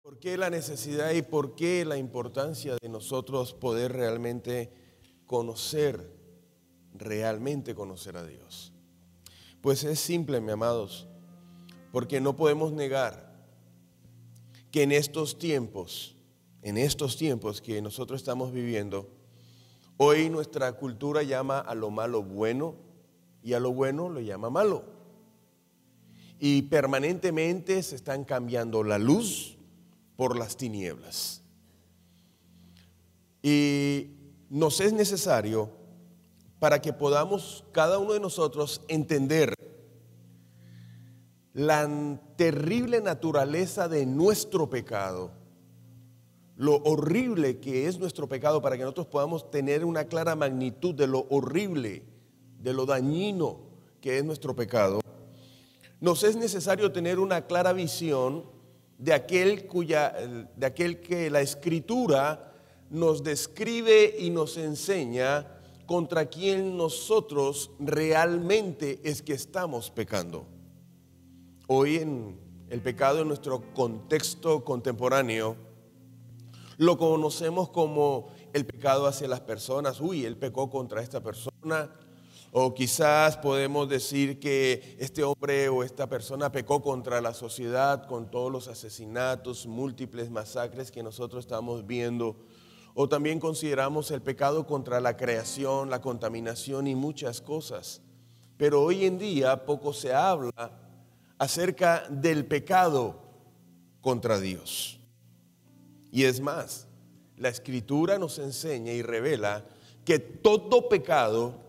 ¿Por qué la necesidad y por qué la importancia de nosotros poder realmente conocer a Dios? Pues es simple, mis amados, porque no podemos negar que en estos tiempos que nosotros estamos viviendo, hoy nuestra cultura llama a lo malo bueno y a lo bueno lo llama malo. Y permanentemente se están cambiando la luz por las tinieblas. Y nos es necesario, para que podamos cada uno de nosotros entender la terrible naturaleza de nuestro pecado, lo horrible que es nuestro pecado, para que nosotros podamos tener una clara magnitud de lo horrible, de lo dañino que es nuestro pecado. Nos es necesario tener una clara visión de aquel que la Escritura nos describe y nos enseña contra quien nosotros realmente es que estamos pecando. Hoy en el pecado, en nuestro contexto contemporáneo, lo conocemos como el pecado hacia las personas. Él pecó contra esta persona. O quizás podemos decir que este hombre o esta persona pecó contra la sociedad con todos los asesinatos, múltiples masacres que nosotros estamos viendo. O también consideramos el pecado contra la creación, la contaminación y muchas cosas. Pero hoy en día poco se habla acerca del pecado contra Dios. Y es más, la Escritura nos enseña y revela que todo pecado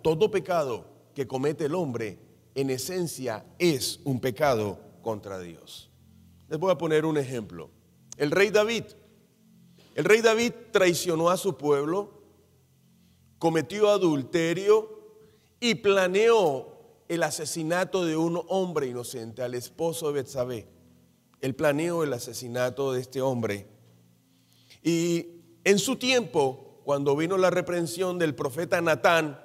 que comete el hombre, en esencia es un pecado contra Dios. Les voy a poner un ejemplo. El rey David traicionó a su pueblo, cometió adulterio y planeó el asesinato de un hombre inocente, al esposo de Betsabé. Él planeó el asesinato de este hombre. Y en su tiempo, cuando vino la reprensión del profeta Natán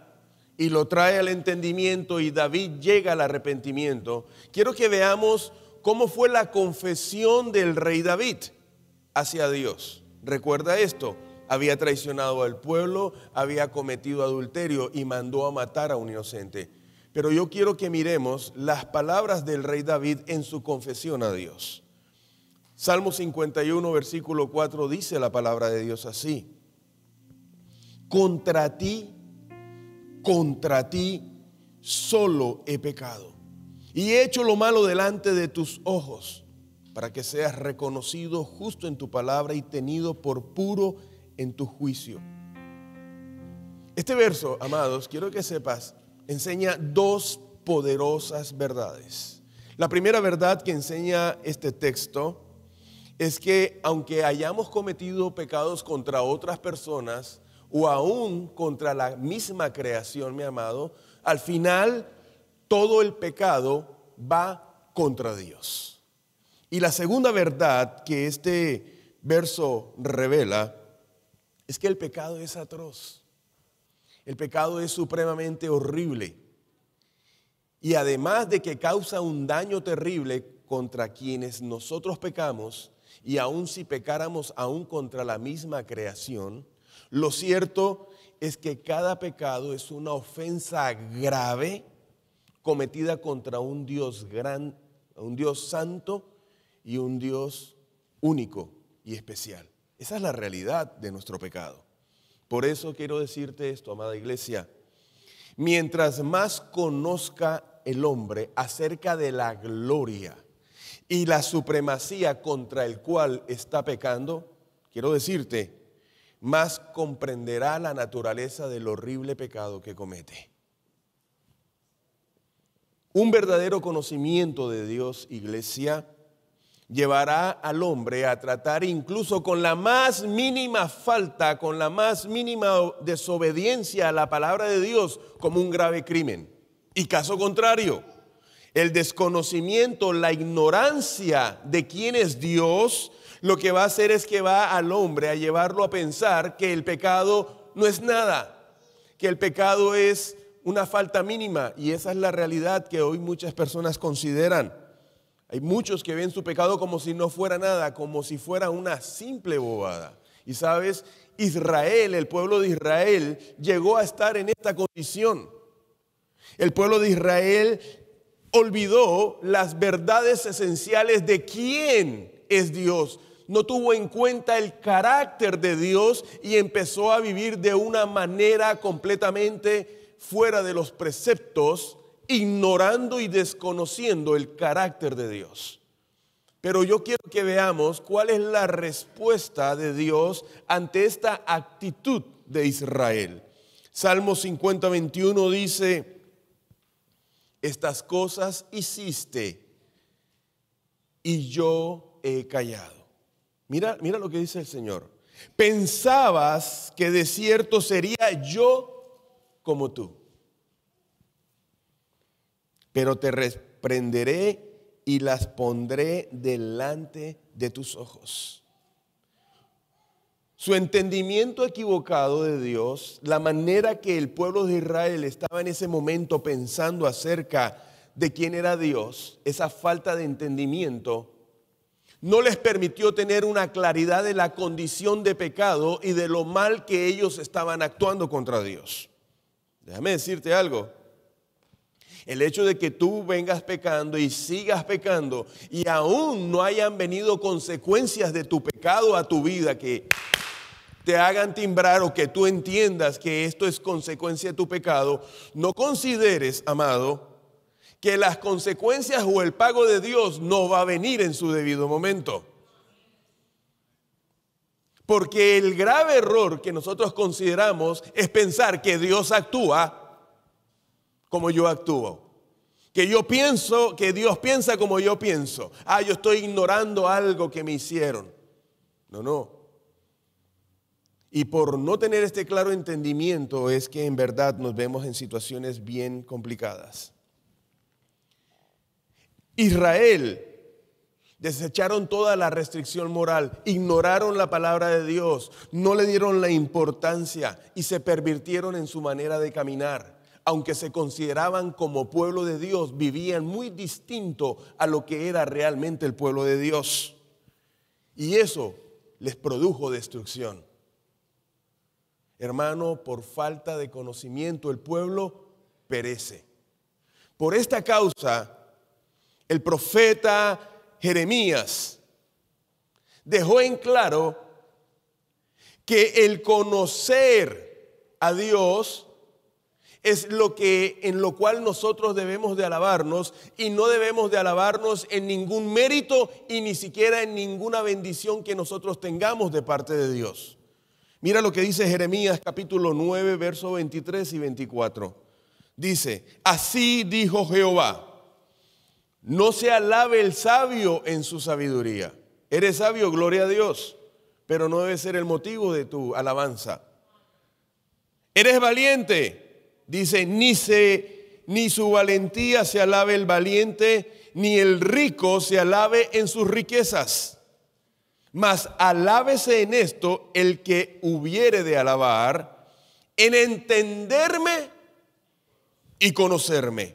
y lo trae al entendimiento y David llega al arrepentimiento, quiero que veamos cómo fue la confesión del rey David hacia Dios. Recuerda esto: había traicionado al pueblo, había cometido adulterio y mandó a matar a un inocente. Pero yo quiero que miremos las palabras del rey David en su confesión a Dios. Salmo 51, versículo 4 dice la palabra de Dios así: contra ti solo he pecado y he hecho lo malo delante de tus ojos, para que seas reconocido justo en tu palabra y tenido por puro en tu juicio. Este verso, amados, quiero que sepas, enseña dos poderosas verdades. La primera verdad que enseña este texto es que aunque hayamos cometido pecados contra otras personas o aún contra la misma creación, mi amado, al final todo el pecado va contra Dios. Y la segunda verdad que este verso revela es que el pecado es atroz. El pecado es supremamente horrible. Y además de que causa un daño terrible contra quienes nosotros pecamos, y aun si pecáramos aún contra la misma creación, lo cierto es que cada pecado es una ofensa grave cometida contra un Dios santo y un Dios único y especial. Esa es la realidad de nuestro pecado. Por eso quiero decirte esto, amada iglesia: mientras más conozca el hombre acerca de la gloria y la supremacía contra el cual está pecando, quiero decirte, más comprenderá la naturaleza del horrible pecado que comete. Un verdadero conocimiento de Dios, iglesia, llevará al hombre a tratar incluso con la más mínima falta, con la más mínima desobediencia a la palabra de Dios como un grave crimen. Y caso contrario, el desconocimiento, la ignorancia de quién es Dios, lo que va a hacer es que va al hombre a llevarlo a pensar que el pecado no es nada, que el pecado es una falta mínima, y esa es la realidad que hoy muchas personas consideran. Hay muchos que ven su pecado como si no fuera nada, como si fuera una simple bobada. Y sabes, Israel, el pueblo de Israel, llegó a estar en esta condición. El pueblo de Israel olvidó las verdades esenciales de quién es Dios. No tuvo en cuenta el carácter de Dios y empezó a vivir de una manera completamente fuera de los preceptos, ignorando y desconociendo el carácter de Dios. Pero yo quiero que veamos cuál es la respuesta de Dios ante esta actitud de Israel. Salmo 50, 21 dice: estas cosas hiciste y yo he callado. Mira lo que dice el Señor. Pensabas que de cierto sería yo como tú, pero te reprenderé y las pondré delante de tus ojos. Su entendimiento equivocado de Dios, la manera que el pueblo de Israel estaba en ese momento pensando acerca de quién era Dios, esa falta de entendimiento, no les permitió tener una claridad de la condición de pecado y de lo mal que ellos estaban actuando contra Dios. Déjame decirte algo. El hecho de que tú vengas pecando y sigas pecando y aún no hayan venido consecuencias de tu pecado a tu vida que te hagan timbrar o que tú entiendas que esto es consecuencia de tu pecado, no consideres, amado, que las consecuencias o el pago de Dios no va a venir en su debido momento. Porque el grave error que nosotros consideramos es pensar que Dios actúa como yo actúo. Que yo pienso, que Dios piensa como yo pienso. Yo estoy ignorando algo que me hicieron. No. Y por no tener este claro entendimiento es que en verdad nos vemos en situaciones bien complicadas. Israel desecharon toda la restricción moral, ignoraron la palabra de Dios, no le dieron la importancia y se pervirtieron en su manera de caminar. Aunque se consideraban como pueblo de Dios, vivían muy distinto a lo que era realmente el pueblo de Dios. Y eso les produjo destrucción. Hermano, por falta de conocimiento el pueblo perece. Por esta causa, el profeta Jeremías dejó en claro que el conocer a Dios es en lo cual nosotros debemos de alabarnos, y no debemos de alabarnos en ningún mérito y ni siquiera en ninguna bendición que nosotros tengamos de parte de Dios. Mira lo que dice Jeremías capítulo 9, versos 23 y 24. Dice: así dijo Jehová, no se alabe el sabio en su sabiduría. Eres sabio, gloria a Dios, pero no debe ser el motivo de tu alabanza. Eres valiente. Dice, ni su valentía se alabe el valiente, ni el rico se alabe en sus riquezas. Mas alábese en esto el que hubiere de alabar, en entenderme y conocerme.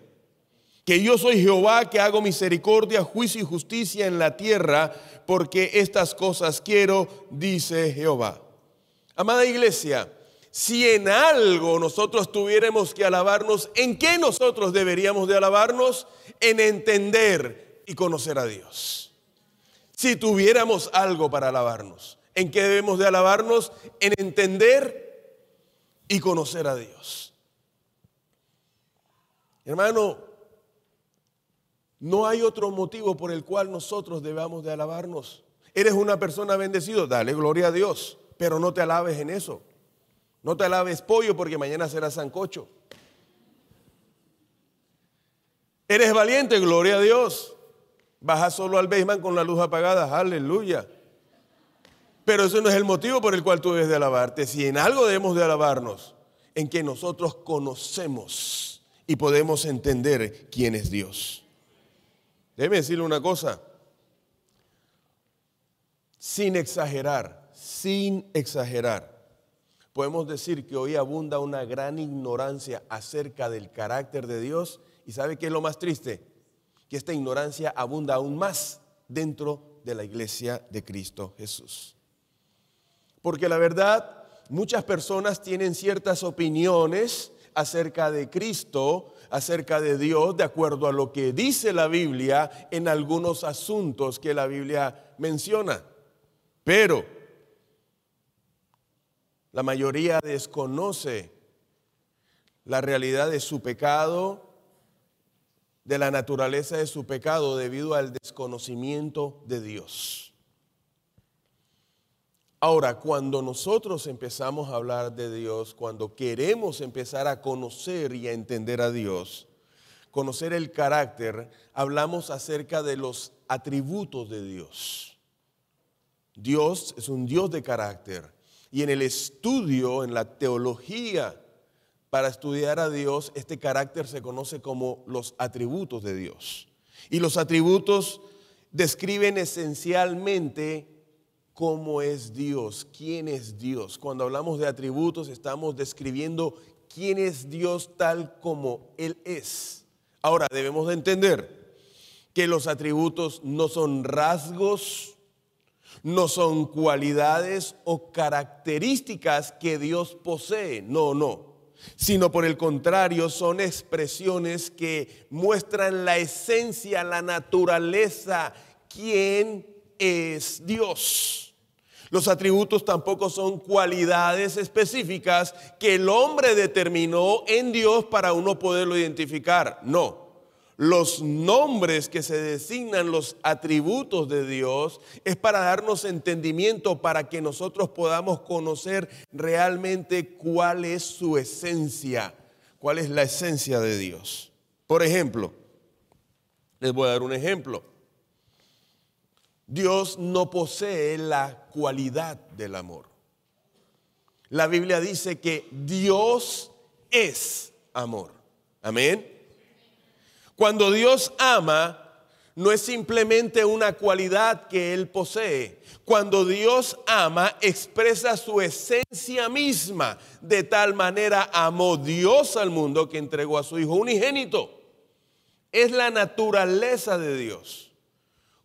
Que yo soy Jehová, que hago misericordia, juicio y justicia en la tierra, porque estas cosas quiero, dice Jehová. Amada iglesia, si en algo nosotros tuviéramos que alabarnos, ¿en qué nosotros deberíamos de alabarnos? En entender y conocer a Dios. Si tuviéramos algo para alabarnos, ¿en qué debemos de alabarnos? En entender y conocer a Dios. Hermano, no hay otro motivo por el cual nosotros debamos de alabarnos. ¿Eres una persona bendecida? Dale gloria a Dios, pero no te alabes en eso. No te alabes pollo porque mañana será sancocho. Eres valiente, gloria a Dios. Baja solo al basement con la luz apagada, aleluya. Pero eso no es el motivo por el cual tú debes de alabarte. Si en algo debemos de alabarnos, en que nosotros conocemos y podemos entender quién es Dios. Déjeme decirle una cosa, sin exagerar, podemos decir que hoy abunda una gran ignorancia acerca del carácter de Dios. ¿Y sabe qué es lo más triste? que esta ignorancia abunda aún más dentro de la iglesia de Cristo Jesús. Porque la verdad, muchas personas tienen ciertas opiniones acerca de Cristo, acerca de Dios, de acuerdo a lo que dice la Biblia en algunos asuntos que la Biblia menciona. Pero la mayoría desconoce la realidad de su pecado, de la naturaleza de su pecado debido al desconocimiento de Dios. Ahora, cuando nosotros empezamos a hablar de Dios, cuando queremos empezar a conocer y a entender a Dios, conocer el carácter, hablamos acerca de los atributos de Dios. Dios es un Dios de carácter. Y en el estudio, en la teología, para estudiar a Dios, este carácter se conoce como los atributos de Dios. Y los atributos describen esencialmente cómo es Dios, quién es Dios. Cuando hablamos de atributos, estamos describiendo quién es Dios tal como Él es. Ahora, debemos de entender que los atributos no son rasgos, no son cualidades o características que Dios posee. No. Sino por el contrario, son expresiones que muestran la esencia, la naturaleza, quién es Dios. Los atributos tampoco son cualidades específicas que el hombre determinó en Dios para uno poderlo identificar. No. Los nombres que se designan los atributos de Dios es para darnos entendimiento, para que nosotros podamos conocer realmente cuál es su esencia, cuál es la esencia de Dios. Por ejemplo, les voy a dar un ejemplo. Dios no posee la cualidad del amor. La Biblia dice que Dios es amor. Amén. Cuando Dios ama, no es simplemente una cualidad que Él posee. Cuando Dios ama, expresa su esencia misma. De tal manera amó Dios al mundo que entregó a su Hijo unigénito. Es la naturaleza de Dios.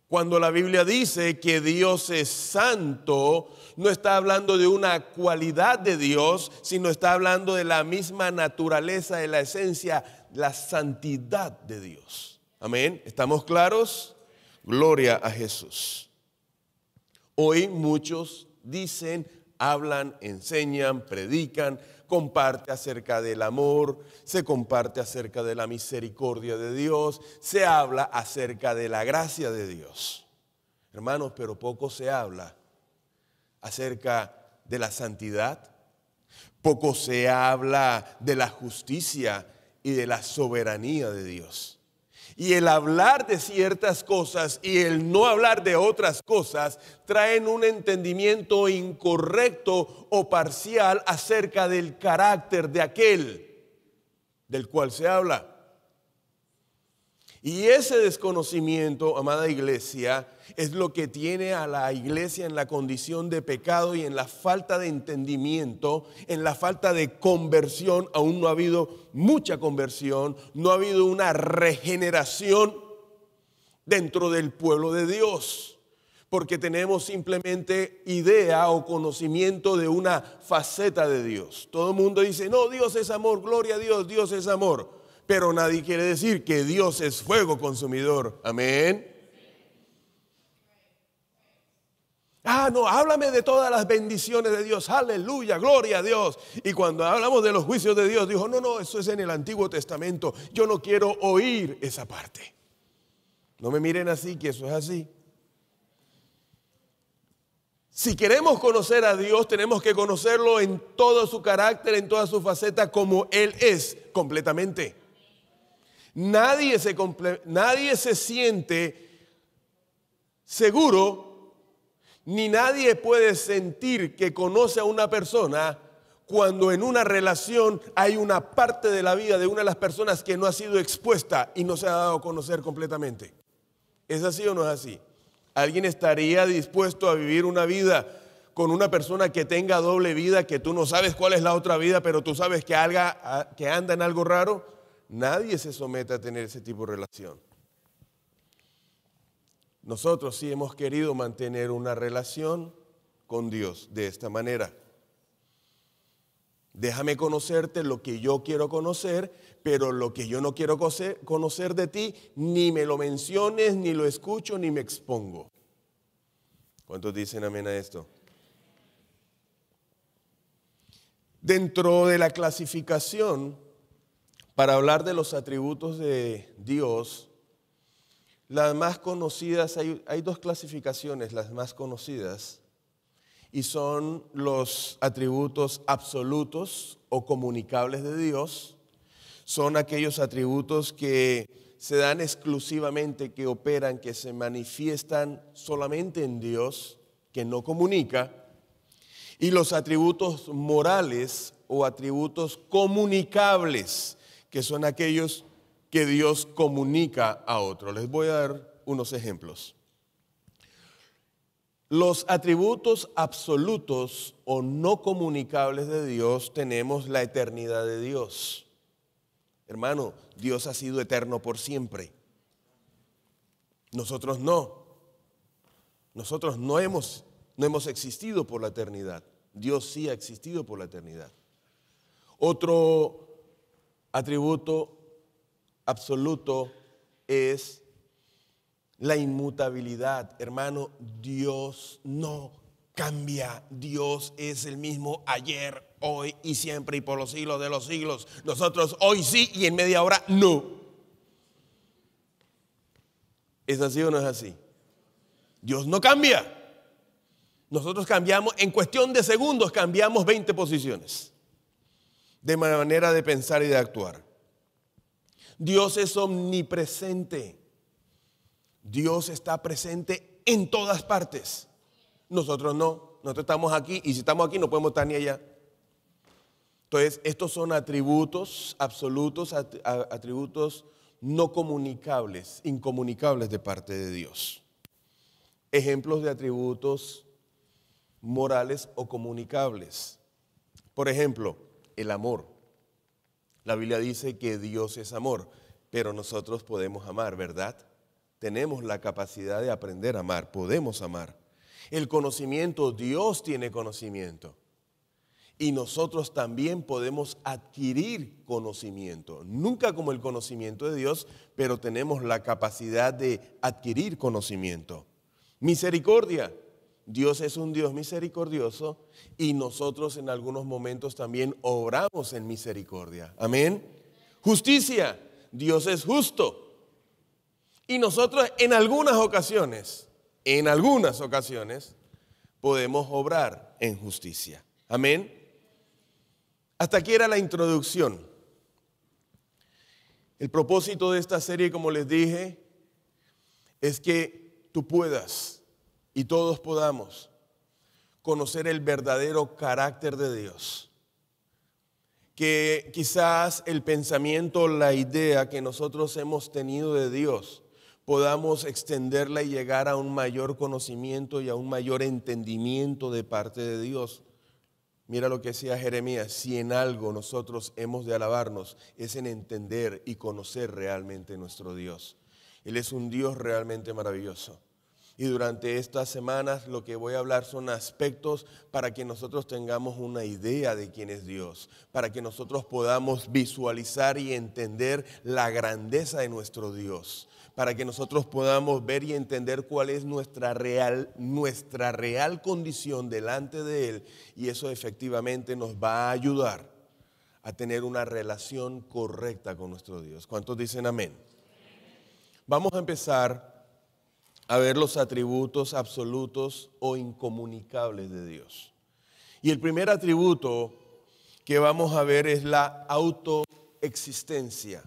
Cuando la Biblia dice que Dios es santo, no está hablando de una cualidad de Dios, sino está hablando de la misma naturaleza, de la esencia, la santidad de Dios. Amén. ¿Estamos claros? Gloria a Jesús. Hoy muchos dicen, hablan, enseñan, predican, comparte acerca del amor, se comparte acerca de la misericordia de Dios, se habla acerca de la gracia de Dios. Hermanos, pero poco se habla acerca de la santidad, poco se habla de la justicia y de la soberanía de Dios. Y el hablar de ciertas cosas y el no hablar de otras cosas traen un entendimiento incorrecto o parcial acerca del carácter de aquel del cual se habla. Y ese desconocimiento, amada iglesia, es lo que tiene a la iglesia en la condición de pecado y en la falta de entendimiento, en la falta de conversión. Aún no ha habido mucha conversión, no ha habido una regeneración dentro del pueblo de Dios, porque tenemos simplemente idea o conocimiento de una faceta de Dios. Todo el mundo dice, no, Dios es amor, gloria a Dios, Dios es amor. Pero nadie quiere decir que Dios es fuego consumidor. Amén. No, háblame de todas las bendiciones de Dios. Aleluya, gloria a Dios. Y cuando hablamos de los juicios de Dios, dijo, no, eso es en el Antiguo Testamento. Yo no quiero oír esa parte. No me miren así, que eso es así. Si queremos conocer a Dios, tenemos que conocerlo en todo su carácter, en toda su faceta, como Él es completamente. Nadie se siente seguro, ni nadie puede sentir que conoce a una persona cuando en una relación hay una parte de la vida de una de las personas que no ha sido expuesta y no se ha dado a conocer completamente. ¿Es así o no es así? ¿Alguien estaría dispuesto a vivir una vida con una persona que tenga doble vida, que tú no sabes cuál es la otra vida, pero tú sabes que anda en algo raro? Nadie se somete a tener ese tipo de relación. Nosotros sí hemos querido mantener una relación con Dios de esta manera. Déjame conocerte lo que yo quiero conocer, pero lo que yo no quiero conocer de ti, ni me lo menciones, ni lo escucho, ni me expongo. ¿Cuántos dicen amén a esto? Dentro de la clasificación, para hablar de los atributos de Dios, las más conocidas, hay dos clasificaciones, las más conocidas, y son los atributos absolutos o comunicables de Dios. Son aquellos atributos que se dan exclusivamente, que operan, que se manifiestan solamente en Dios, que no comunica. Y los atributos morales o atributos comunicables, que son aquellos que Dios comunica a otros. Les voy a dar unos ejemplos. Los atributos absolutos o no comunicables de Dios, tenemos la eternidad de Dios. Hermano, Dios ha sido eterno por siempre. Nosotros no. Nosotros no hemos existido por la eternidad. Dios sí ha existido por la eternidad. Otro atributo absoluto es la inmutabilidad. Hermano, Dios no cambia. Dios es el mismo ayer, hoy y siempre y por los siglos de los siglos. Nosotros hoy sí y en media hora no. ¿Es así o no es así? Dios no cambia. Nosotros cambiamos, en cuestión de segundos cambiamos 20 posiciones de manera de pensar y de actuar. Dios es omnipresente. Dios está presente en todas partes. Nosotros no. Nosotros estamos aquí y si estamos aquí no podemos estar ni allá. Entonces, estos son atributos absolutos, atributos no comunicables, incomunicables de parte de Dios. Ejemplos de atributos morales o comunicables. Por ejemplo, el amor. La Biblia dice que Dios es amor, pero nosotros podemos amar, ¿verdad? Tenemos la capacidad de aprender a amar, podemos amar. El conocimiento, Dios tiene conocimiento. Y nosotros también podemos adquirir conocimiento. Nunca como el conocimiento de Dios, pero tenemos la capacidad de adquirir conocimiento. Misericordia. Dios es un Dios misericordioso y nosotros en algunos momentos también obramos en misericordia. Amén. Justicia. Dios es justo. Y nosotros en algunas ocasiones, podemos obrar en justicia. Amén. Hasta aquí era la introducción. El propósito de esta serie, como les dije, es que tú puedas y todos podamos conocer el verdadero carácter de Dios. Que quizás el pensamiento, la idea que nosotros hemos tenido de Dios, podamos extenderla y llegar a un mayor conocimiento y a un mayor entendimiento de parte de Dios. Mira lo que decía Jeremías: si en algo nosotros hemos de alabarnos, es en entender y conocer realmente nuestro Dios. Él es un Dios realmente maravilloso. Y durante estas semanas lo que voy a hablar son aspectos para que nosotros tengamos una idea de quién es Dios, para que nosotros podamos visualizar y entender la grandeza de nuestro Dios, para que nosotros podamos ver y entender cuál es nuestra real condición delante de Él, y eso efectivamente nos va a ayudar a tener una relación correcta con nuestro Dios. ¿Cuántos dicen amén? Vamos a empezar a ver los atributos absolutos o incomunicables de Dios. Y el primer atributo que vamos a ver es la autoexistencia.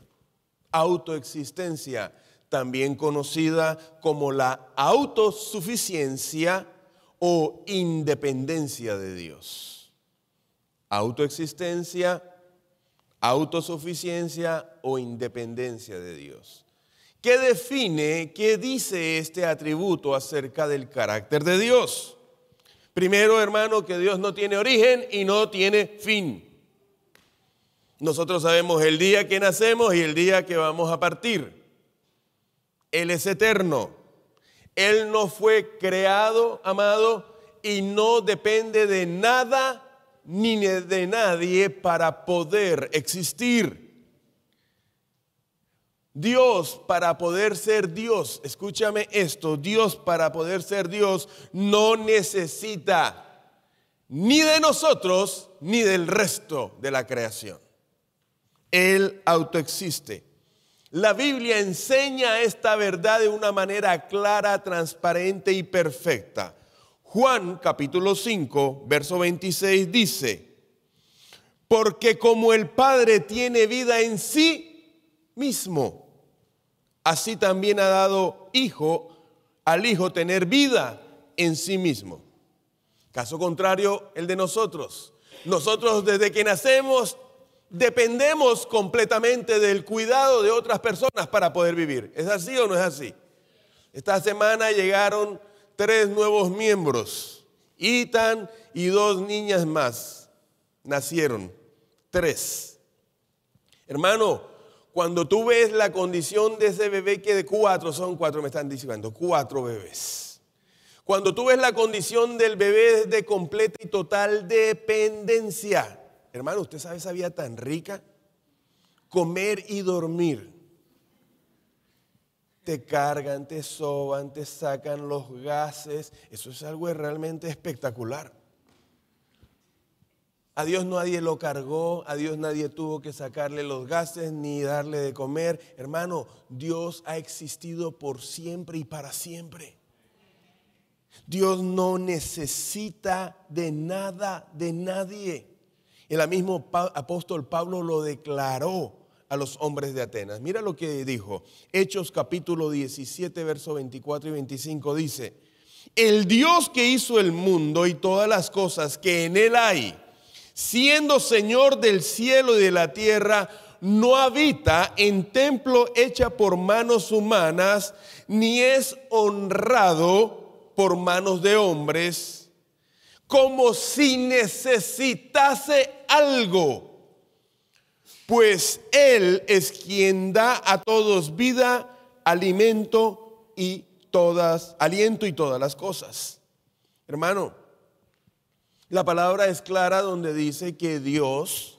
Autoexistencia, también conocida como la autosuficiencia o independencia de Dios. Autoexistencia, autosuficiencia o independencia de Dios. ¿Qué define, qué dice este atributo acerca del carácter de Dios? Primero, hermano, que Dios no tiene origen y no tiene fin. Nosotros sabemos el día que nacemos y el día que vamos a partir. Él es eterno. Él no fue creado, amado, y no depende de nada ni de nadie para poder existir. Dios, para poder ser Dios, escúchame esto, Dios para poder ser Dios no necesita ni de nosotros ni del resto de la creación. Él autoexiste. La Biblia enseña esta verdad de una manera clara, transparente y perfecta. Juan capítulo 5, verso 26 dice: porque como el Padre tiene vida en sí mismo, así también ha dado al Hijo tener vida en sí mismo. Caso contrario, el de nosotros. Nosotros desde que nacemos dependemos completamente del cuidado de otras personas para poder vivir. ¿Es así o no es así? Esta semana llegaron 3 nuevos miembros. Ethan y 2 niñas más. Nacieron 3. Hermano, cuando tú ves la condición de ese bebé, que de 4, son 4, me están diciendo, 4 bebés. Cuando tú ves la condición del bebé es de completa y total dependencia. Hermano, ¿usted sabe esa vida tan rica? Comer y dormir. Te cargan, te soban, te sacan los gases. Eso es algo realmente espectacular. A Dios nadie lo cargó, a Dios nadie tuvo que sacarle los gases ni darle de comer. Hermano, Dios ha existido por siempre y para siempre. Dios no necesita de nada, de nadie. El mismo apóstol Pablo lo declaró a los hombres de Atenas. Mira lo que dijo. Hechos capítulo 17, verso 24 y 25 dice: el Dios que hizo el mundo y todas las cosas que en él hay, siendo Señor del cielo y de la tierra, no habita en templo hecha por manos humanas, ni es honrado por manos de hombres, como si necesitase algo, pues Él es quien da a todos vida, aliento y todas las cosas. Hermano, la palabra es clara donde dice que Dios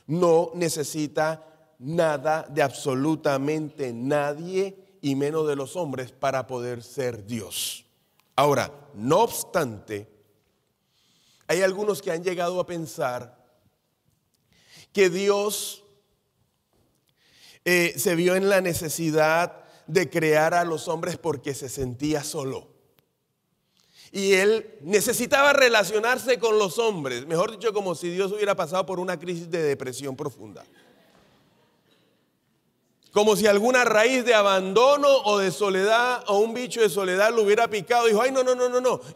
no necesita nada de absolutamente nadie, y menos de los hombres, para poder ser Dios. Ahora, no obstante, hay algunos que han llegado a pensar que Dios se vio en la necesidad de crear a los hombres porque se sentía solo. Y Él necesitaba relacionarse con los hombres, mejor dicho, como si Dios hubiera pasado por una crisis de depresión profunda. Como si alguna raíz de abandono o de soledad o un bicho de soledad lo hubiera picado. Dijo: ay, no,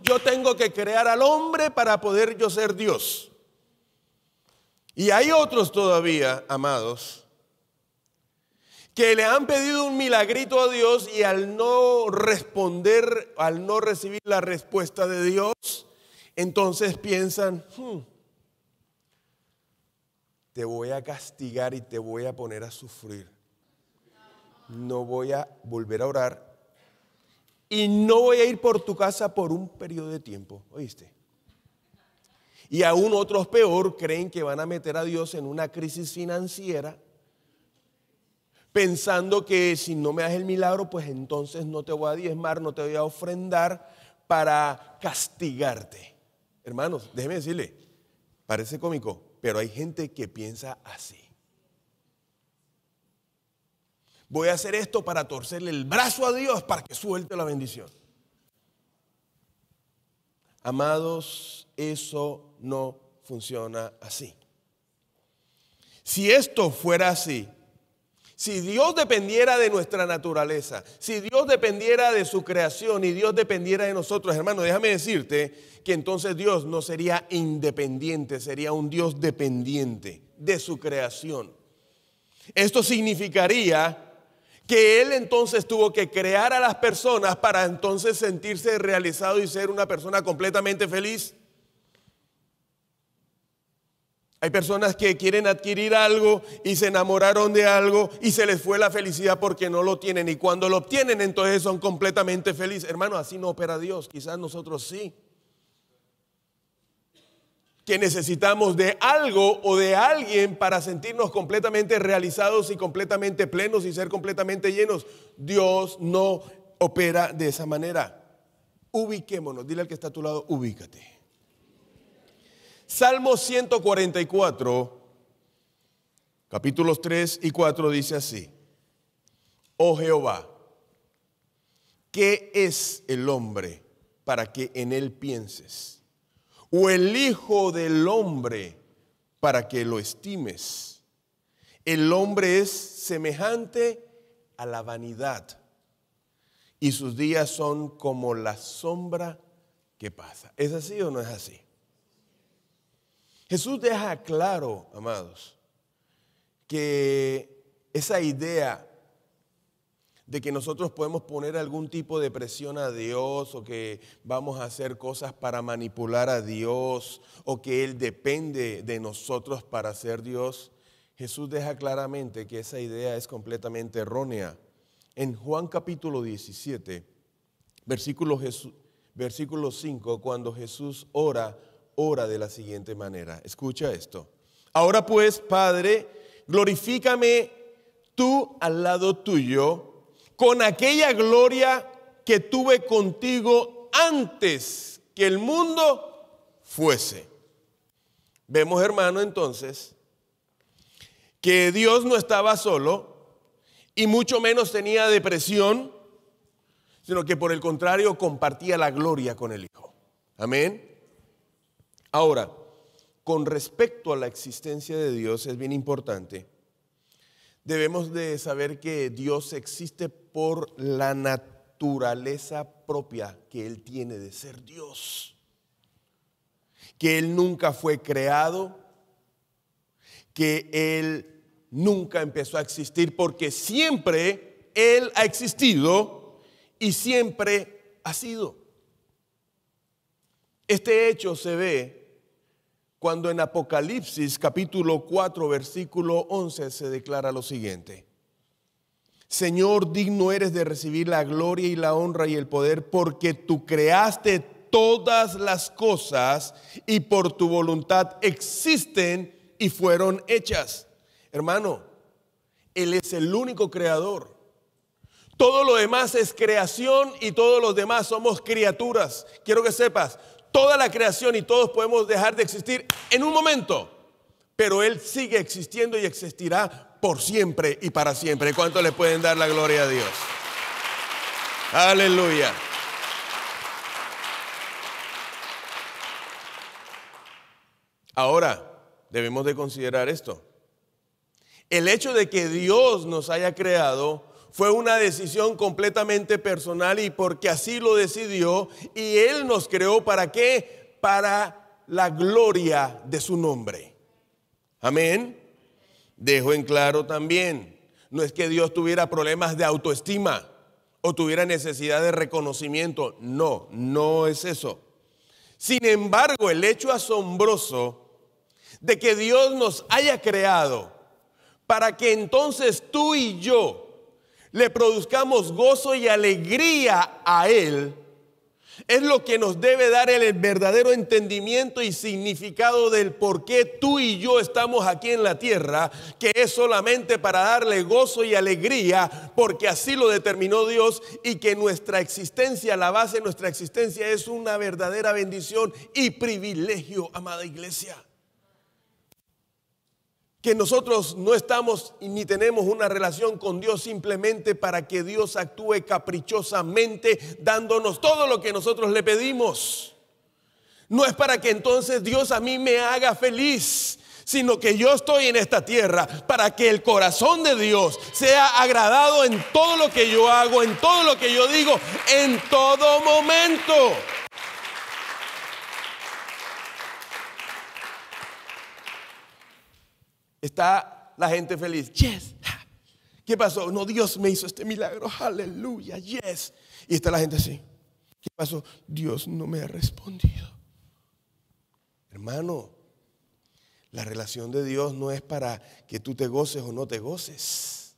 yo tengo que crear al hombre para poder yo ser Dios. Y hay otros todavía, amados, que le han pedido un milagrito a Dios y al no responder, al no recibir la respuesta de Dios, entonces piensan: te voy a castigar y te voy a poner a sufrir. No voy a volver a orar y no voy a ir por tu casa por un periodo de tiempo, ¿oíste? Y aún otros peor, creen que van a meter a Dios en una crisis financiera, pensando que si no me das el milagro, pues entonces no te voy a diezmar, no te voy a ofrendar para castigarte. Hermanos, déjeme decirle, parece cómico, pero hay gente que piensa así. Voy a hacer esto para torcerle el brazo a Dios para que suelte la bendición. Amados, eso no funciona así. Si esto fuera así, si Dios dependiera de nuestra naturaleza, si Dios dependiera de su creación y Dios dependiera de nosotros, hermano, déjame decirte que entonces Dios no sería independiente, sería un Dios dependiente de su creación. Esto significaría que Él entonces tuvo que crear a las personas para entonces sentirse realizado y ser una persona completamente feliz. Hay personas que quieren adquirir algo y se enamoraron de algo y se les fue la felicidad porque no lo tienen. Y cuando lo obtienen, entonces son completamente felices. Hermano, así no opera Dios. Quizás nosotros sí. Que necesitamos de algo o de alguien para sentirnos completamente realizados y completamente plenos y ser completamente llenos. Dios no opera de esa manera. Ubiquémonos. Dile al que está a tu lado, ubícate. Salmo 144, capítulos 3 y 4 dice así: Oh Jehová, ¿qué es el hombre para que en él pienses? ¿O el hijo del hombre para que lo estimes? El hombre es semejante a la vanidad, y sus días son como la sombra que pasa. ¿Es así o no es así? Jesús deja claro, amados, que esa idea de que nosotros podemos poner algún tipo de presión a Dios o que vamos a hacer cosas para manipular a Dios o que Él depende de nosotros para ser Dios, Jesús deja claramente que esa idea es completamente errónea. En Juan capítulo 17, versículo 5, cuando Jesús ora de la siguiente manera. Escucha esto. Ahora pues, Padre, glorifícame tú al lado tuyo con aquella gloria que tuve contigo antes que el mundo fuese. Vemos, hermano, entonces, que Dios no estaba solo y mucho menos tenía depresión, sino que por el contrario compartía la gloria con el Hijo. Amén. Ahora, con respecto a la existencia de Dios, es bien importante. Debemos de saber que Dios existe por la naturaleza propia que Él tiene de ser Dios. Que Él nunca fue creado, que Él nunca empezó a existir, porque siempre Él ha existido y siempre ha sido. Este hecho se ve cuando en Apocalipsis capítulo 4 versículo 11 se declara lo siguiente: Señor, digno eres de recibir la gloria y la honra y el poder, porque tú creaste todas las cosas y por tu voluntad existen y fueron hechas. Hermano, Él es el único creador. Todo lo demás es creación y todos los demás somos criaturas. Quiero que sepas, toda la creación y todos podemos dejar de existir en un momento, pero Él sigue existiendo y existirá por siempre y para siempre. ¿Cuánto le pueden dar la gloria a Dios? Aleluya. Ahora, debemos de considerar esto. El hecho de que Dios nos haya creado fue una decisión completamente personal y porque así lo decidió, y Él nos creó ¿para qué? Para la gloria de su nombre. Amén. Dejo en claro también, no es que Dios tuviera problemas de autoestima o tuviera necesidad de reconocimiento. No, no es eso. Sin embargo, el hecho asombroso de que Dios nos haya creado para que entonces tú y yo le produzcamos gozo y alegría a Él, es lo que nos debe dar el verdadero entendimiento y significado del por qué tú y yo estamos aquí en la tierra, que es solamente para darle gozo y alegría, porque así lo determinó Dios, y que nuestra existencia, la base de nuestra existencia, es una verdadera bendición y privilegio, amada iglesia. Que nosotros no estamos ni tenemos una relación con Dios simplemente para que Dios actúe caprichosamente dándonos todo lo que nosotros le pedimos. No es para que entonces Dios a mí me haga feliz, sino que yo estoy en esta tierra para que el corazón de Dios sea agradado en todo lo que yo hago, en todo lo que yo digo, en todo momento. Está la gente feliz. Yes. ¿Qué pasó? No, Dios me hizo este milagro. Aleluya. Yes. Y está la gente así. ¿Qué pasó? Dios no me ha respondido. Hermano, La relación de Dios no es para que tú te goces o no te goces,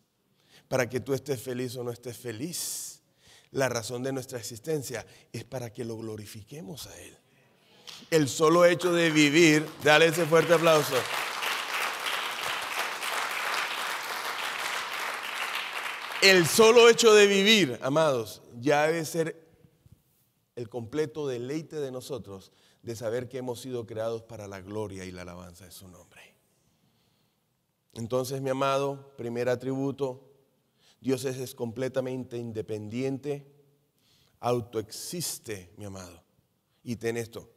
para que tú estés feliz o no estés feliz. La razón de nuestra existencia es para que lo glorifiquemos a Él. El solo hecho de vivir, dale ese fuerte aplauso. El solo hecho de vivir, amados, ya debe ser el completo deleite de nosotros de saber que hemos sido creados para la gloria y la alabanza de su nombre. Entonces, mi amado, primer atributo, Dios es completamente independiente, autoexiste, mi amado. Y ten esto,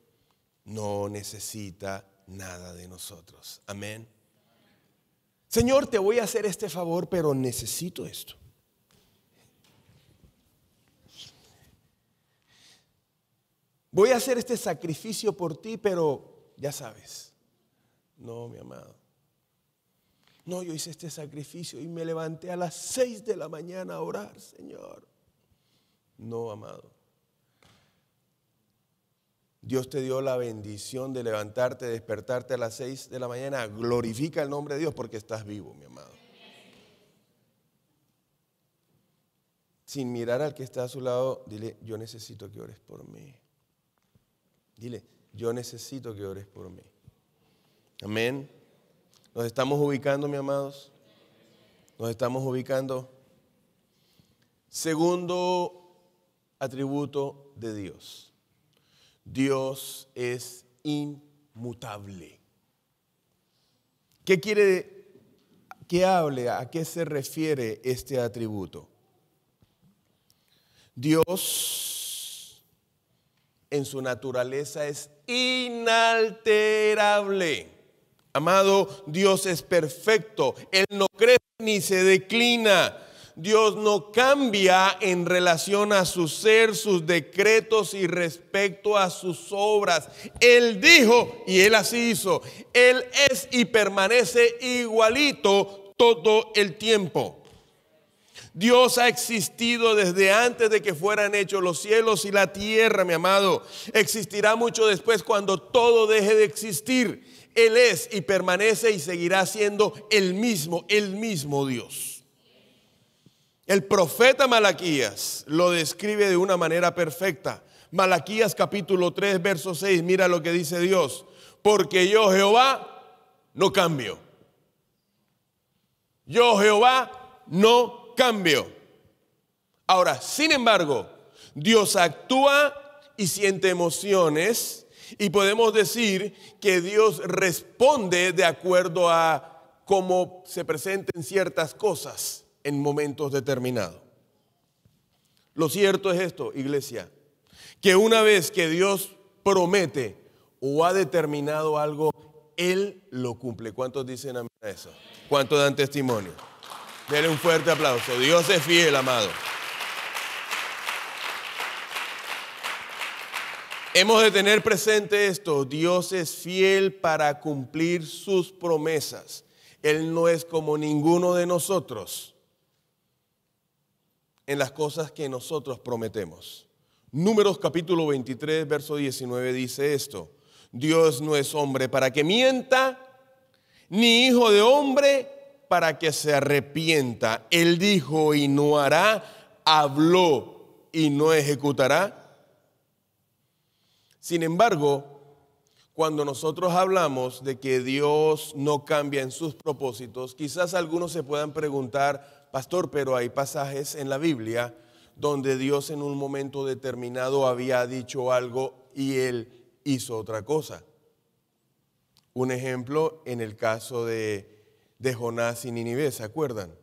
no necesita nada de nosotros. Amén. Señor, te voy a hacer este favor, pero necesito esto. Voy a hacer este sacrificio por ti, pero ya sabes. No, mi amado. No, yo hice este sacrificio y me levanté a las 6 de la mañana a orar, Señor. No, amado. Dios te dio la bendición de levantarte, despertarte a las 6 de la mañana. Glorifica el nombre de Dios porque estás vivo, mi amado. Sin mirar al que está a su lado, dile, yo necesito que ores por mí. Dile, yo necesito que ores por mí. Amén. ¿Nos estamos ubicando, mis amados? ¿Nos estamos ubicando? Segundo atributo de Dios. Dios es inmutable. ¿Qué quiere que hable? ¿A qué se refiere este atributo? Dios en su naturaleza es inalterable. Amado, Dios es perfecto. Él no crece ni se declina. Dios no cambia en relación a su ser, sus decretos y respecto a sus obras. Él dijo y Él así hizo. Él es y permanece igualito todo el tiempo. Dios ha existido desde antes de que fueran hechos los cielos y la tierra, mi amado. Existirá mucho después cuando todo deje de existir. Él es y permanece y seguirá siendo el mismo Dios. El profeta Malaquías lo describe de una manera perfecta. Malaquías capítulo 3, verso 6, mira lo que dice Dios. Porque yo Jehová no cambio. Yo Jehová no cambio. Ahora, sin embargo, Dios actúa y siente emociones y podemos decir que Dios responde de acuerdo a cómo se presenten ciertas cosas en momentos determinados. Lo cierto es esto, iglesia, que una vez que Dios promete o ha determinado algo, Él lo cumple. ¿Cuántos dicen amén a eso? ¿Cuántos dan testimonio? Denle un fuerte aplauso. Dios es fiel, amado. Hemos de tener presente esto. Dios es fiel para cumplir sus promesas. Él no es como ninguno de nosotros en las cosas que nosotros prometemos. Números capítulo 23, verso 19 dice esto. Dios no es hombre para que mienta, ni hijo de hombre para que se arrepienta. Él dijo y no hará, habló y no ejecutará. Sin embargo, cuando nosotros hablamos de que Dios no cambia en sus propósitos, quizás algunos se puedan preguntar, pastor, pero hay pasajes en la Biblia donde Dios en un momento determinado había dicho algo y Él hizo otra cosa. Un ejemplo en el caso de Jonás y Nínive, ¿se acuerdan?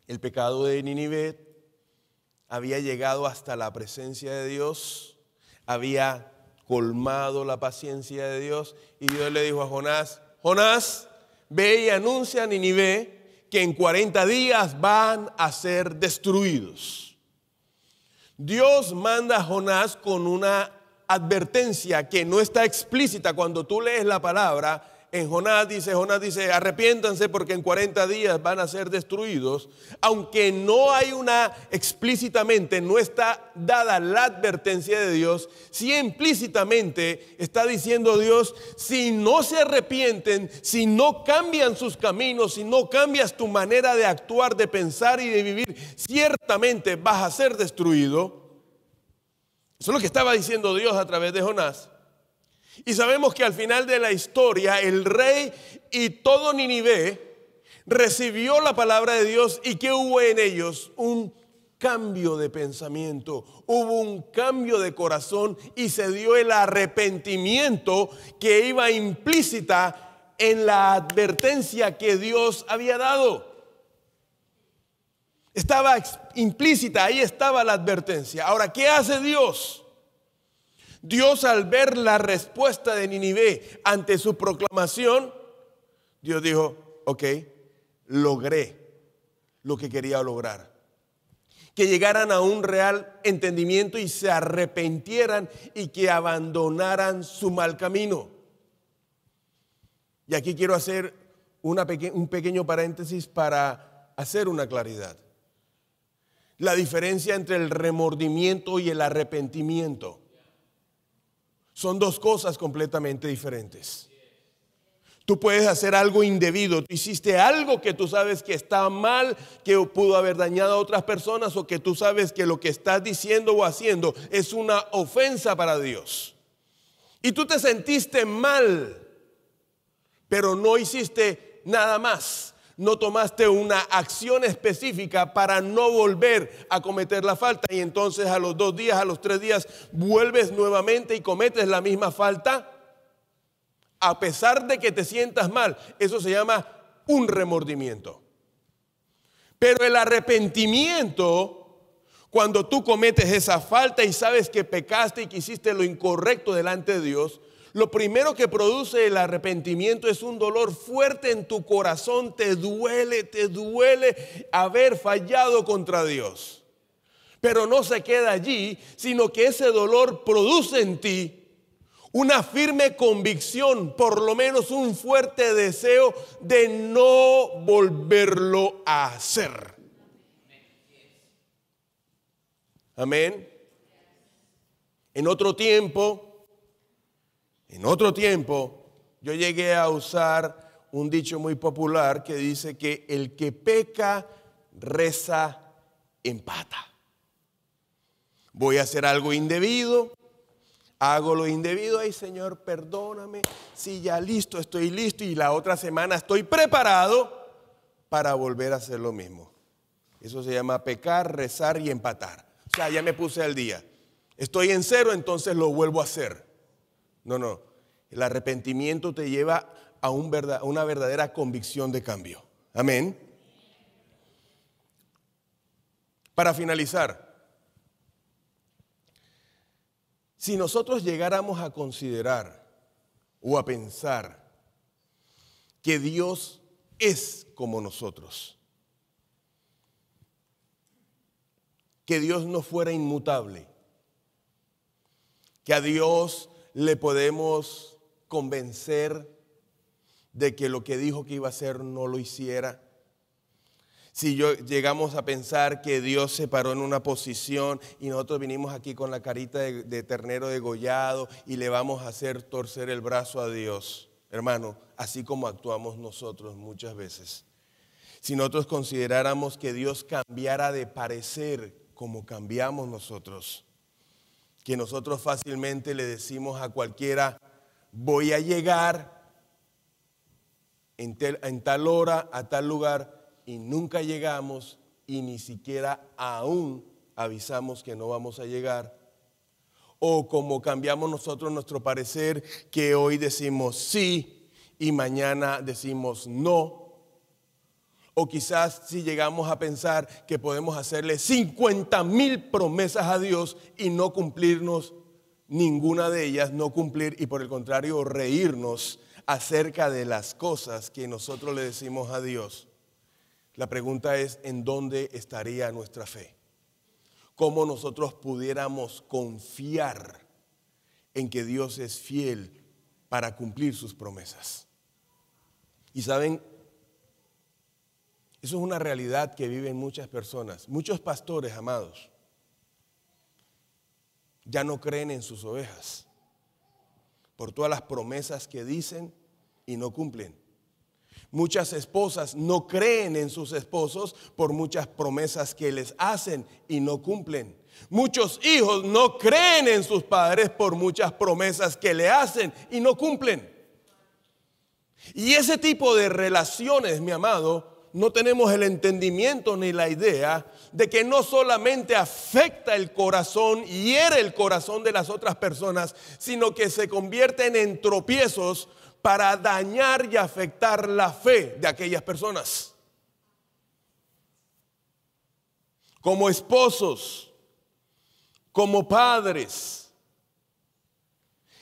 El pecado de Nínive había llegado hasta la presencia de Dios, había colmado la paciencia de Dios y Dios le dijo a Jonás, Jonás, ve y anuncia a Nínive que en 40 días van a ser destruidos. Dios manda a Jonás con una advertencia que no está explícita cuando tú lees la palabra. en Jonás dice, arrepiéntanse porque en 40 días van a ser destruidos. Aunque no hay explícitamente, no está dada la advertencia de Dios, sí implícitamente está diciendo Dios, si no se arrepienten, si no cambian sus caminos, si no cambias tu manera de actuar, de pensar y de vivir, ciertamente vas a ser destruido. Eso es lo que estaba diciendo Dios a través de Jonás. Y sabemos que al final de la historia el rey y todo Nínive recibió la palabra de Dios. ¿Y qué hubo en ellos? Un cambio de pensamiento, hubo un cambio de corazón y se dio el arrepentimiento que iba implícita en la advertencia que Dios había dado. Estaba implícita, ahí estaba la advertencia. Ahora, ¿qué hace Dios? Dios, al ver la respuesta de Nínive ante su proclamación, Dios dijo, ok, logré lo que quería lograr. Que llegaran a un real entendimiento y se arrepintieran y que abandonaran su mal camino. Y aquí quiero hacer un pequeño paréntesis para hacer una claridad. La diferencia entre el remordimiento y el arrepentimiento son dos cosas completamente diferentes. Tú puedes hacer algo indebido, tú hiciste algo que tú sabes que está mal, que pudo haber dañado a otras personas, o que tú sabes que lo que estás diciendo o haciendo es una ofensa para Dios. Y tú te sentiste mal, pero no hiciste nada más. No tomaste una acción específica para no volver a cometer la falta. Y entonces a los 2 días, a los 3 días, vuelves nuevamente y cometes la misma falta. A pesar de que te sientas mal, eso se llama un remordimiento. Pero el arrepentimiento, cuando tú cometes esa falta y sabes que pecaste y que hiciste lo incorrecto delante de Dios, lo primero que produce el arrepentimiento es un dolor fuerte en tu corazón. Te duele haber fallado contra Dios. Pero no se queda allí, sino que ese dolor produce en ti una firme convicción, por lo menos un fuerte deseo de no volverlo a hacer. Amén. En otro tiempo, yo llegué a usar un dicho muy popular que dice que el que peca, reza, empata. Voy a hacer algo indebido, hago lo indebido, ay Señor, perdóname, si ya listo, estoy listo y la otra semana estoy preparado para volver a hacer lo mismo. Eso se llama pecar, rezar y empatar. O sea, ya me puse al día. Estoy en 0, entonces lo vuelvo a hacer. No, el arrepentimiento te lleva a una verdadera convicción de cambio. Amén. Para finalizar, si nosotros llegáramos a considerar o a pensar que Dios es como nosotros, que Dios no fuera inmutable, que a Dios le podemos convencer de que lo que dijo que iba a hacer no lo hiciera. Si llegamos a pensar que Dios se paró en una posición y nosotros vinimos aquí con la carita de ternero degollado y le vamos a hacer torcer el brazo a Dios, hermano, así como actuamos nosotros muchas veces. Si nosotros consideráramos que Dios cambiara de parecer como cambiamos nosotros, que nosotros fácilmente le decimos a cualquiera, voy a llegar en tal hora, a tal lugar, y nunca llegamos y ni siquiera aún avisamos que no vamos a llegar. O como cambiamos nosotros nuestro parecer, que hoy decimos sí y mañana decimos no. O quizás si llegamos a pensar que podemos hacerle 50,000 promesas a Dios y no cumplirnos ninguna de ellas, no cumplir y por el contrario reírnos acerca de las cosas que nosotros le decimos a Dios. La pregunta es, ¿en dónde estaría nuestra fe? ¿Cómo nosotros pudiéramos confiar en que Dios es fiel para cumplir sus promesas? Y saben, eso es una realidad que viven muchas personas. Muchos pastores, amados, ya no creen en sus ovejas por todas las promesas que dicen y no cumplen. Muchas esposas no creen en sus esposos por muchas promesas que les hacen y no cumplen. Muchos hijos no creen en sus padres por muchas promesas que le hacen y no cumplen. Y ese tipo de relaciones, mi amado, no tenemos el entendimiento ni la idea de que no solamente afecta el corazón y hiere el corazón de las otras personas, sino que se convierten en tropiezos para dañar y afectar la fe de aquellas personas. Como esposos, como padres,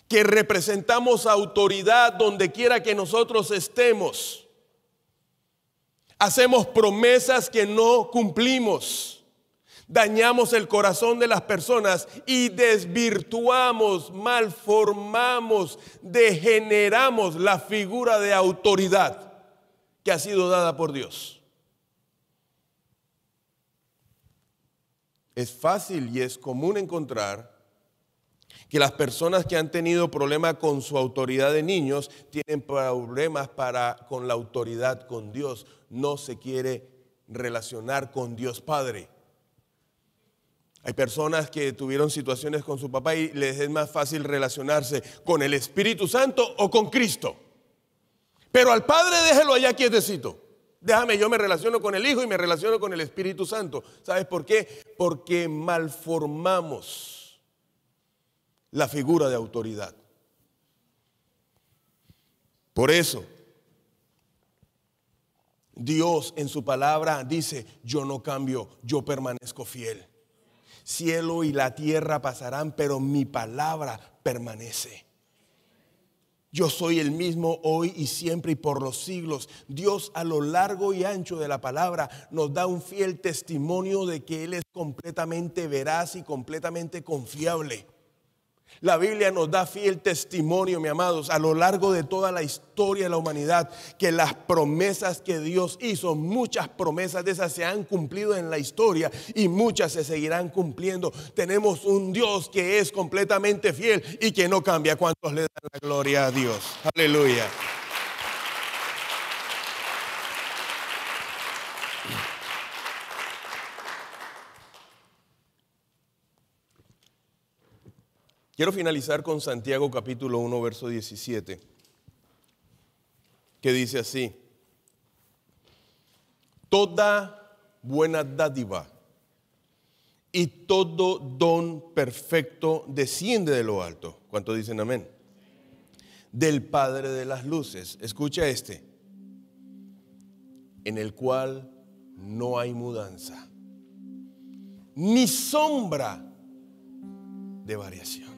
que representamos autoridad donde quiera que nosotros estemos, hacemos promesas que no cumplimos, dañamos el corazón de las personas y desvirtuamos, malformamos, degeneramos la figura de autoridad que ha sido dada por Dios. Es fácil y es común encontrar que las personas que han tenido problemas con su autoridad de niños tienen problemas con la autoridad con Dios. No se quiere relacionar con Dios Padre. Hay personas que tuvieron situaciones con su papá y les es más fácil relacionarse con el Espíritu Santo o con Cristo. Pero al Padre déjelo allá quietecito. Déjame, yo me relaciono con el Hijo y me relaciono con el Espíritu Santo. ¿Sabes por qué? Porque malformamos la figura de autoridad. Por eso, Dios en su palabra dice, yo no cambio, yo permanezco fiel. Cielo y la tierra pasarán, pero mi palabra permanece. Yo soy el mismo hoy y siempre y por los siglos. Dios a lo largo y ancho de la palabra nos da un fiel testimonio de que Él es completamente veraz y completamente confiable. La Biblia nos da fiel testimonio, mis amados, a lo largo de toda la historia de la humanidad, que las promesas que Dios hizo, muchas promesas de esas se han cumplido en la historia y muchas se seguirán cumpliendo. Tenemos un Dios que es completamente fiel y que no cambia. ¿Cuántos le dan la gloria a Dios? Aleluya. Quiero finalizar con Santiago capítulo 1, verso 17, que dice así: toda buena dádiva y todo don perfecto desciende de lo alto. ¿Cuántos dicen amén? Del Padre de las luces. Escucha este: en el cual no hay mudanza, ni sombra de variación.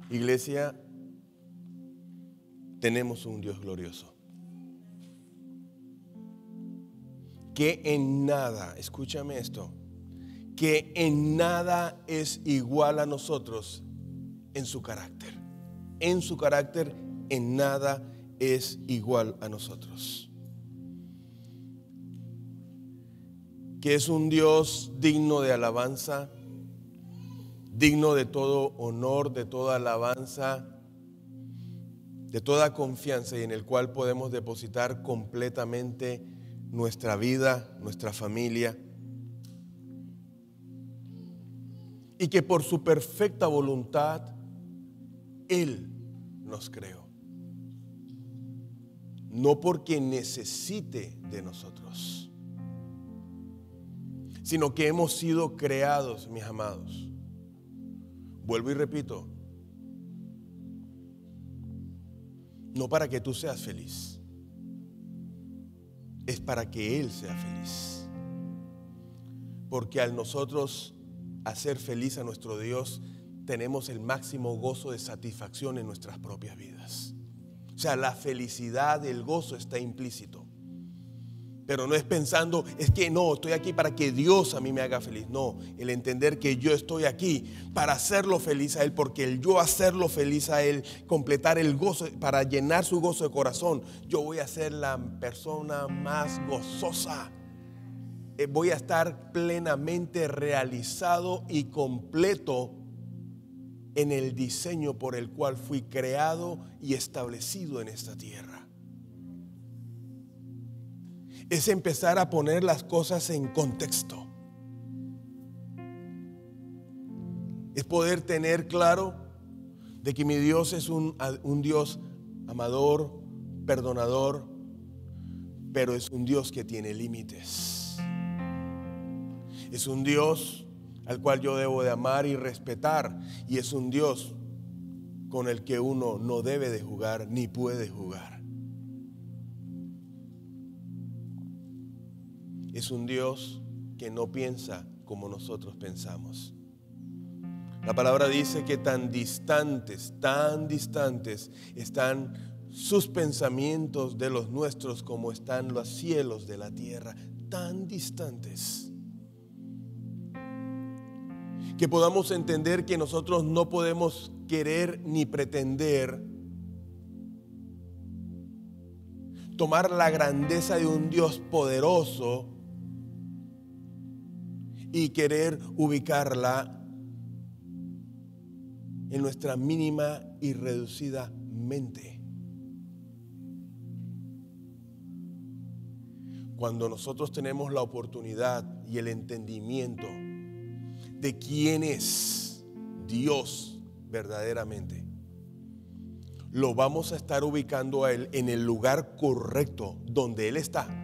Iglesia, tenemos un Dios glorioso que en nada, escúchame esto, que en nada es igual a nosotros en su carácter. En su carácter, en nada es igual a nosotros. Que es un Dios digno de alabanza, digno de todo honor, de toda alabanza, de toda confianza, y en el cual podemos depositar completamente nuestra vida, nuestra familia, y que por su perfecta voluntad Él nos creó, no porque necesite de nosotros, sino que hemos sido creados, mis amados. Vuelvo y repito, no para que tú seas feliz, es para que Él sea feliz. Porque al nosotros hacer feliz a nuestro Dios, tenemos el máximo gozo de satisfacción en nuestras propias vidas. O sea, la felicidad, el gozo está implícito. Pero no es pensando, es que no, estoy aquí para que Dios a mí me haga feliz. No, el entender que yo estoy aquí para hacerlo feliz a Él, porque el yo hacerlo feliz a Él, completar el gozo, para llenar su gozo de corazón, yo voy a ser la persona más gozosa. Voy a estar plenamente realizado y completo en el diseño por el cual fui creado y establecido en esta tierra. Es empezar a poner las cosas en contexto. Es poder tener claro de que mi Dios es un Dios amador, perdonador, pero es un Dios que tiene límites. Es un Dios al cual yo debo de amar y respetar, y es un Dios con el que uno no debe de jugar ni puede jugar. Es un Dios que no piensa como nosotros pensamos. La palabra dice que tan distantes están sus pensamientos de los nuestros como están los cielos de la tierra, tan distantes. Que podamos entender que nosotros no podemos querer ni pretender tomar la grandeza de un Dios poderoso y querer ubicarla en nuestra mínima y reducida mente. Cuando nosotros tenemos la oportunidad y el entendimiento de quién es Dios verdaderamente, lo vamos a estar ubicando a Él en el lugar correcto donde Él está.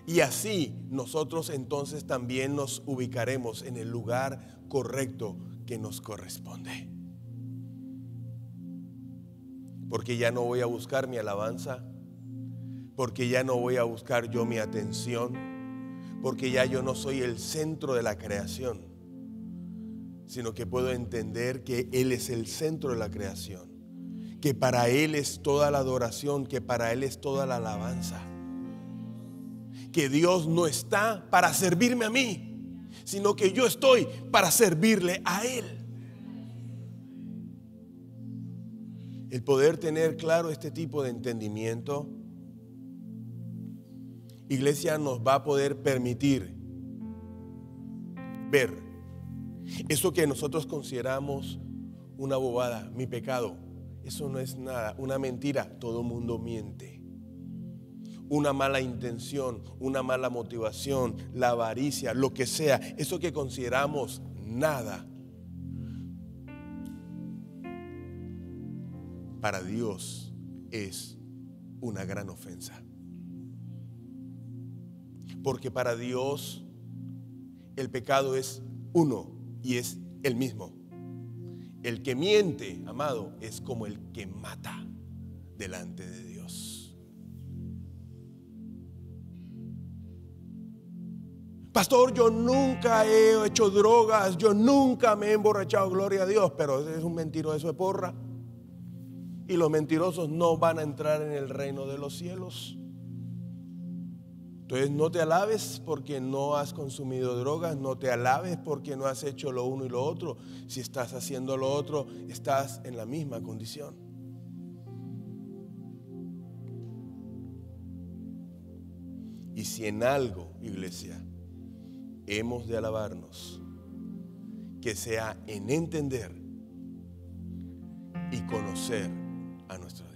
Y así nosotros entonces también nos ubicaremos en el lugar correcto que nos corresponde. Porque ya no voy a buscar mi alabanza, porque ya no voy a buscar yo mi atención, porque ya yo no soy el centro de la creación, sino que puedo entender que Él es el centro de la creación, que para Él es toda la adoración, que para Él es toda la alabanza. Que Dios no está para servirme a mí, sino que yo estoy para servirle a Él. El poder tener claro este tipo de entendimiento, iglesia, nos va a poder permitir ver eso que nosotros consideramos una bobada, mi pecado. Eso no es nada, una mentira, todo mundo miente. Una mala intención, una mala motivación, la avaricia, lo que sea, eso que consideramos nada, para Dios es una gran ofensa. Porque para Dios el pecado es uno y es el mismo. El que miente, amado, es como el que mata delante de Dios. Pastor, yo nunca he hecho drogas, yo nunca me he emborrachado, gloria a Dios, pero ese es un mentiroso de porra. Y los mentirosos no van a entrar en el reino de los cielos. Entonces no te alabes porque no has consumido drogas, no te alabes porque no has hecho lo uno y lo otro. Si estás haciendo lo otro, estás en la misma condición. Y si en algo, iglesia, hemos de alabarnos, que sea en entender y conocer a nuestro Dios.